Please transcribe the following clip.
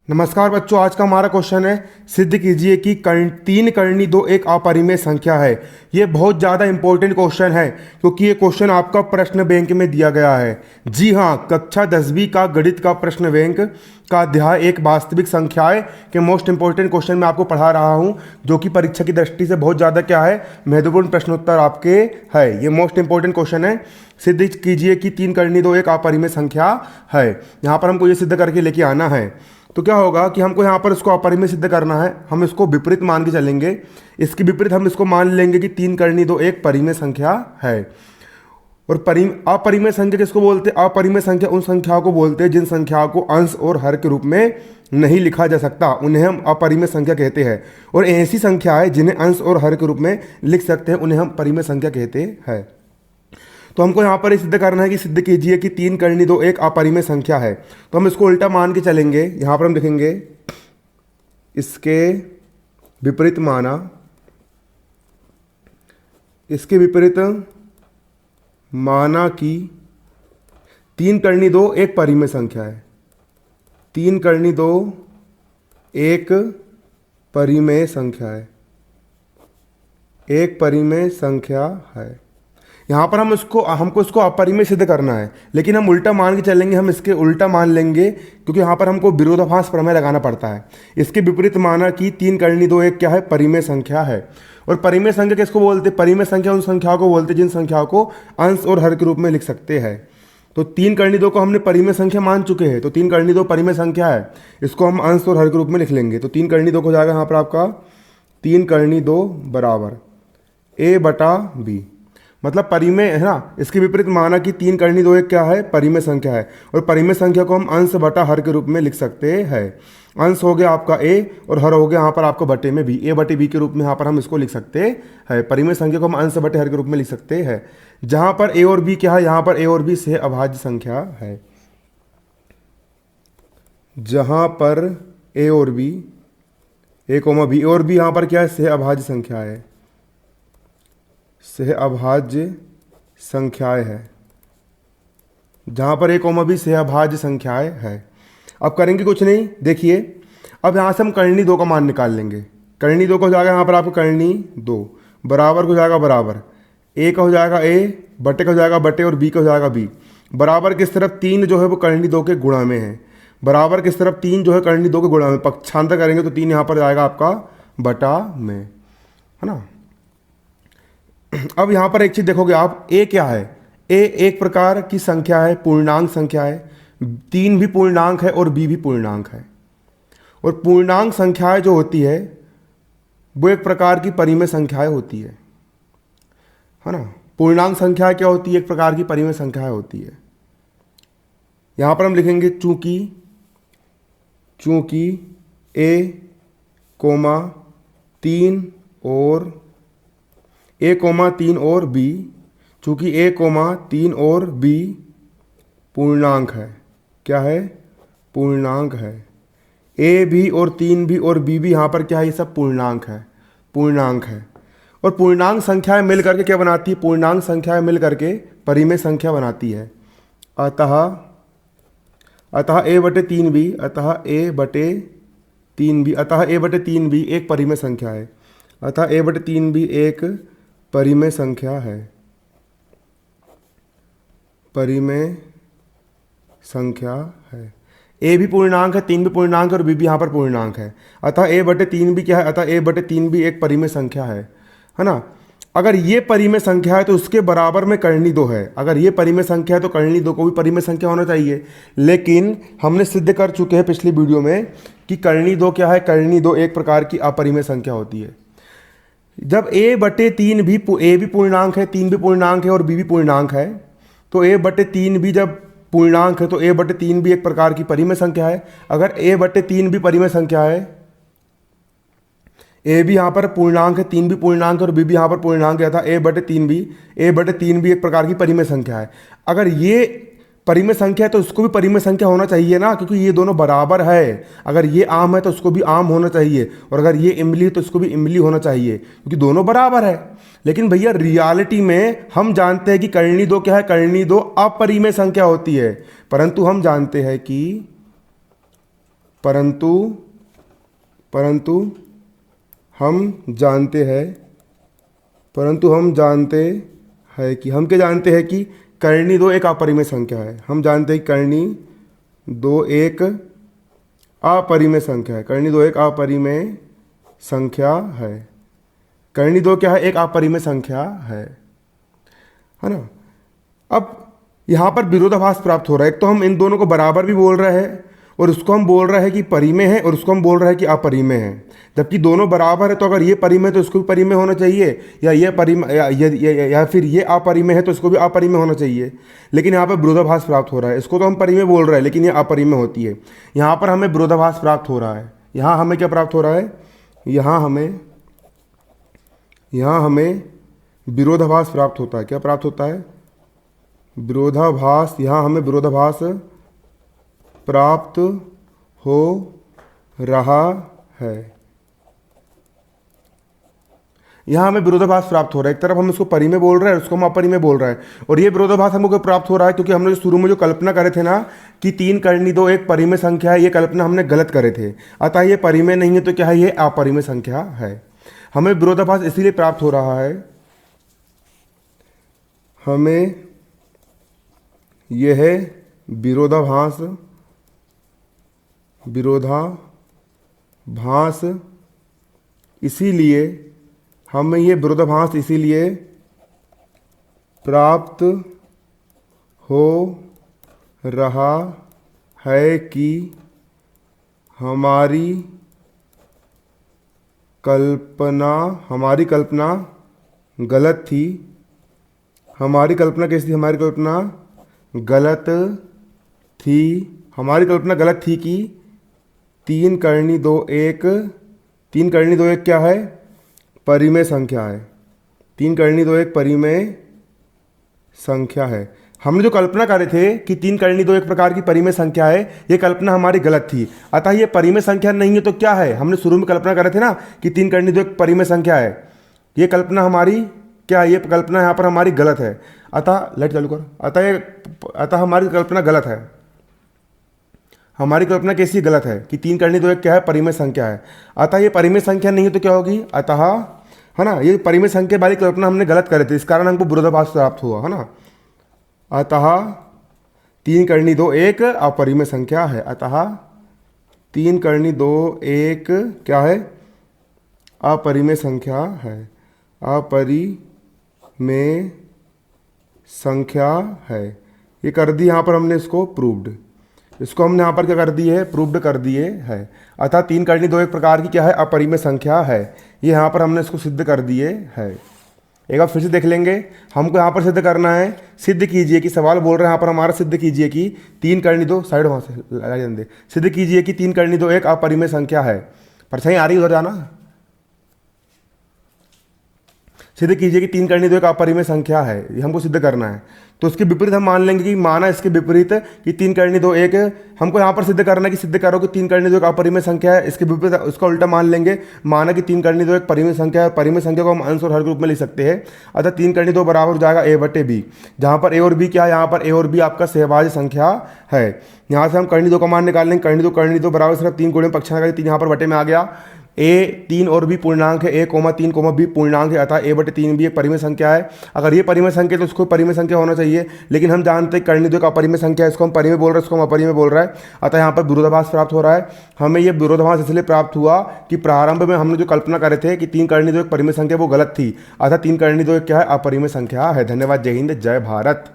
नमस्कार बच्चों, आज का हमारा क्वेश्चन है सिद्ध कीजिए कि तीन करनी दो एक अपरिमेय संख्या है। ये बहुत ज़्यादा इंपॉर्टेंट क्वेश्चन है क्योंकि ये क्वेश्चन आपका प्रश्न बैंक में दिया गया है। जी हाँ, कक्षा 10वीं का गणित का प्रश्न बैंक का अध्याय एक वास्तविक संख्याएं के मोस्ट इंपॉर्टेंट क्वेश्चन मैं आपको पढ़ा रहा हूँ, जो कि परीक्षा की दृष्टि से बहुत ज़्यादा क्या है, महत्वपूर्ण प्रश्नोत्तर आपके है। ये मोस्ट इंपॉर्टेंट क्वेश्चन है। सिद्ध कीजिए कि तीन करनी दो एक अपरिमेय संख्या है। यहाँ पर हमको ये सिद्ध करके लेके आना है। तो क्या होगा कि हमको यहाँ पर इसको अपरिमेय सिद्ध करना है। हम इसको विपरीत मान के चलेंगे। इसके विपरीत हम इसको मान लेंगे कि तीन करनी दो एक परिमेय संख्या है। और अपरिमेय संख्या किसको बोलते हैं? अपरिमेय संख्या उन संख्याओं को बोलते हैं जिन संख्याओं को अंश और हर के रूप में नहीं लिखा जा सकता, उन्हें हम अपरिमेय संख्या कहते हैं। और ऐसी संख्या है जिन्हें अंश और हर के रूप में लिख सकते हैं, उन्हें हम परिमेय संख्या कहते हैं। तो हमको यहाँ पर सिद्ध करना है कि सिद्ध कीजिए कि तीन करनी दो एक अपरिमेय संख्या है। तो हम इसको उल्टा मान के चलेंगे। यहाँ पर हम लिखेंगे इसके विपरीत माना, इसके विपरीत माना कि तीन करनी दो एक परिमेय संख्या है। तीन करनी दो एक परिमेय संख्या है, एक परिमेय संख्या है। यहाँ पर हमको इसको अपरिमेय सिद्ध करना है, लेकिन हम उल्टा मान के चलेंगे। हम इसके उल्टा मान लेंगे क्योंकि यहाँ पर हमको विरोधाभास प्रमेय लगाना पड़ता है। इसके विपरीत माना कि तीन करनी दो एक क्या है, परिमेय संख्या है। और परिमेय संख्या किसको बोलते? परिमेय संख्या उन संख्याओं को बोलते जिन संख्याओं को अंश और हर के रूप में लिख सकते हैं। तो तीन करनी दो को हमने परिमेय संख्या मान चुके हैं, तो तीन करनी दो परिमेय संख्या है। इसको हम अंश और हर के रूप में लिख लेंगे। तो तीन करनी दो को हो जाएगा यहाँ पर आपका तीन करनी दो बराबर a बटा b, मतलब परिमेय है ना। इसके विपरीत माना कि तीन करनी दो एक क्या है, परिमेय संख्या है। और परिमेय संख्या को हम अंश बटा हर के रूप में लिख सकते हैं। अंश हो गया आपका a और हर हो गया यहाँ पर आपको बटे में b, a बटे b के रूप में यहाँ पर हम इसको लिख सकते हैं। परिमेय संख्या को हम अंश बटे हर के रूप में लिख सकते हैं। जहाँ पर a और b क्या है, यहाँ पर a और b से अभाज्य संख्या है। जहाँ पर a और b, a कोमा b और b यहाँ पर क्या है, से अभाज्य संख्या है। से अभाज्य संख्याएं है। जहाँ पर a कोमा b से अभाज्य संख्याएं है। अब करेंगे कुछ नहीं, देखिए अब यहाँ से हम करनी दो का मान निकाल लेंगे। करनी दो का हो जाएगा यहाँ पर आपको करनी दो बराबर को हो जाएगा बराबर a का हो जाएगा a, बटे का हो जाएगा बटे और b का हो जाएगा b। बराबर किस तरफ तीन जो है वो करनी दो के गुणा में है। बराबर किस तरफ तीन जो है करनी दो के गुणा में, पक्षांतर करेंगे तो तीन यहाँ पर जाएगा आपका बटा में, है ना। अब यहाँ पर एक चीज देखोगे आप, a क्या है? a एक प्रकार की संख्या है, पूर्णांक संख्या है। तीन भी पूर्णांक है और b भी पूर्णांक है। और पूर्णांक संख्याएं जो होती है वो एक प्रकार की परिमेय संख्याएं होती है ना। पूर्णांक संख्या क्या होती है? एक प्रकार की परिमेय संख्याएं होती है। यहाँ पर हम लिखेंगे चूंकि a कोमा तीन और a कोमा तीन और b, चूंकि a कोमा तीन और b पूर्णांक है। क्या है? पूर्णांक है। a भी और तीन भी और b भी यहाँ पर क्या है, ये सब पूर्णांक है, पूर्णांक है। और पूर्णांक संख्याएं मिल करके क्या बनाती है? पूर्णांक संख्याएं मिल करके परिमेय संख्या बनाती है। अतः a बटे तीन b, अतः a बटे तीन b, अतः a बटे तीन b एक परिमेय संख्या है। अतः a बटे तीन b एक परिमेय संख्या है। परिमेय संख्या है। a भी पूर्णांक है, तीन भी पूर्णांक है और b भी यहाँ पर पूर्णांक है। अतः a बटे तीन भी क्या है? अतः a बटे तीन भी एक परिमेय संख्या है ना। अगर ये परिमेय संख्या है तो उसके बराबर में करनी दो है। अगर ये परिमेय संख्या है तो करनी दो को भी परिमेय संख्या होना चाहिए। लेकिन हमने सिद्ध कर चुके हैं पिछली वीडियो में कि करनी दो क्या है, करनी दो एक प्रकार की अपरिमेय संख्या होती है। जब a बटे तीन भी, a भी पूर्णांक है, तीन भी पूर्णांक है और b भी पूर्णांक है, तो a बटे तीन भी जब पूर्णांक है तो a बटे तीन भी एक प्रकार की परिमेय संख्या है। अगर a बटे तीन भी परिमेय संख्या है, a भी यहाँ पर पूर्णांक है, तीन भी पूर्णांक है और b भी यहाँ पर पूर्णांक है, था a बटे तीन भी एक प्रकार की परिमेय संख्या है। अगर ये परिमेय संख्या है तो उसको भी परिमेय संख्या होना चाहिए ना, क्योंकि ये दोनों बराबर है। अगर ये आम है तो उसको भी आम होना चाहिए, और अगर ये इमली है तो उसको भी इमली होना चाहिए, क्योंकि दोनों बराबर है। लेकिन भैया रियलिटी में हम जानते हैं कि करनी दो क्या है, करनी दो अपरिमेय संख्या होती है। परंतु हम जानते हैं कि परंतु परंतु हम जानते हैं कि हम क्या जानते हैं कि कर्णी दो एक अपरिमेय संख्या है। हम जानते हैं कि कर्णी दो एक अपरिमेय संख्या है। कर्णी दो एक अपरिमेय संख्या है। कर्णी दो क्या है? एक अपरिमेय संख्या है ना। अब यहाँ पर विरोधाभास प्राप्त हो रहा है। एक तो हम इन दोनों को बराबर भी बोल रहे हैं और उसको हम बोल रहे हैं कि परिमेय है और उसको हम बोल रहे हैं कि अपरिमेय है। जबकि दोनों बराबर है तो अगर ये परिमेय है तो इसको भी परिमेय होना चाहिए, या ये परिमेय या फिर ये अपरिमेय है तो इसको भी अपरिमेय होना चाहिए। लेकिन यहाँ पर विरोधाभास प्राप्त हो रहा है। इसको तो हम परिमेय बोल रहे हैं लेकिन ये अपरिमेय होती है। यहाँ पर हमें विरोधाभास प्राप्त हो रहा है। यहाँ हमें क्या प्राप्त हो रहा है? यहाँ हमें विरोधाभास प्राप्त होता है। क्या प्राप्त होता है? विरोधाभास। यहाँ हमें विरोधाभास प्राप्त हो रहा है। यहाँ हमें विरोधाभास प्राप्त हो रहा है। एक तरफ हम इसको परिमेय बोल रहे हैं, उसको हम अपरिमेय बोल रहे हैं। और ये विरोधाभास हमको प्राप्त हो रहा है क्योंकि हमने शुरू में जो कल्पना करे थे ना कि 3 कर्णी दो एक परिमेय संख्या है, ये कल्पना हमने गलत करे थे। अतः ये परिमेय नहीं है तो क्या है? ये अपरिमेय संख्या है। हमें विरोधाभास इसीलिए प्राप्त हो रहा है, हमें यह विरोधाभास इसीलिए हमें ये विरोधाभास इसीलिए प्राप्त हो रहा है कि हमारी कल्पना गलत थी। हमारी कल्पना कैसी थी? हमारी कल्पना गलत थी कि 3 कर्णी दो एक क्या है? परिमेय संख्या है। 3 कर्णी दो एक परिमेय संख्या है। हमने जो कल्पना करे थे कि 3 कर्णी दो एक प्रकार की परिमेय संख्या है, ये कल्पना हमारी गलत थी। अतः ये परिमेय संख्या नहीं है तो क्या है? हमने शुरू में कल्पना करे थे ना कि 3 कर्णी दो एक परिमेय संख्या है। ये कल्पना हमारी क्या है? ये कल्पना यहाँ पर हमारी गलत है। अतः लाइट चालू करो। अतः हमारी कल्पना गलत है। हमारी कल्पना कैसी गलत है कि 3 कर्णी दो एक क्या है? परिमेय संख्या है। अतः ये परिमेय संख्या नहीं है तो क्या होगी? अतः है ना, ये परिमेय संख्या वाली कल्पना हमने गलत करे थे, इस कारण हमको विरोधाभास प्राप्त हुआ है ना। अतः 3 कर्णी दो एक अपरिमेय संख्या है। अतः 3 कर्णी दो एक क्या है? अपरिमेय संख्या है। अपरिमेय संख्या है। ये कर दी यहाँ पर हमने इसको प्रूव्ड। इसको हमने यहाँ पर क्या कर दिए है? प्रूव्ड कर दिए है। अतः 3 कर्णी दो एक प्रकार की क्या है? अपरिमेय संख्या है। ये यहाँ पर हमने इसको सिद्ध कर दिए है। एक बार फिर से देख लेंगे। हमको यहाँ पर सिद्ध करना है, सिद्ध कीजिए कि सवाल बोल रहे हैं यहाँ पर हमारा, सिद्ध कीजिए कि 3 कर्णी दो साइड वहाँ से लगा दे, सिद्ध कीजिए कि 3 कर्णी दो एक अपरिमेय संख्या है। परछाई आ रही, उधर जाना। सिद्ध कीजिए कि 3 कर्णी दो एक अपरिमेय संख्या है, ये हमको सिद्ध करना है। तो उसके विपरीत हम मान लेंगे कि माना इसके विपरीत कि 3 कर्णी दो एक, हमको यहाँ पर सिद्ध करना है कि सिद्ध करो कि 3 कर्णी दो एक अपरिमेय संख्या है। इसके विपरीत उसका उल्टा मान लेंगे, माना कि 3 कर्णी दो एक परिमेय संख्या है। परिमेय संख्या को हम अंश और हर रूप में लिख सकते हैं। अतः 3 कर्णी दो बराबर हो जाएगा a/b, जहाँ पर a और b क्या है? यहाँ पर a और b आपका सहभाज्य संख्या है। यहाँ से हम कर्णी दो का मान निकाल लेंगे। कर्णी दो बराबर सिर्फ 3 गुणे पक्षांतर 3 यहाँ पर बटे में आ गया। a 3 और b पूर्णांक है, a, 3, b पूर्णांक है। अतः a/3 भी एक परिमेय संख्या है। अगर ये परिमेय संख्या है तो उसको परिमेय संख्या होना चाहिए, लेकिन हम जानते हैं कर्णी दो एक अपरिमेय संख्या है, इसको हम परिमेय बोल रहे हैं, इसको हम अपरिमेय बोल रहे हैं। अतः यहाँ पर विरोधाभास प्राप्त हो रहा है। हमें ये विरोधाभास इसलिए प्राप्त हुआ कि प्रारंभ में हमने जो कल्पना करे थे कि 3 कर्णी दो एक परिमेय संख्या वो गलत थी। अतः 3 कर्णी दो एक क्या है? अपरिमेय संख्या है। धन्यवाद। जय हिंद, जय भारत।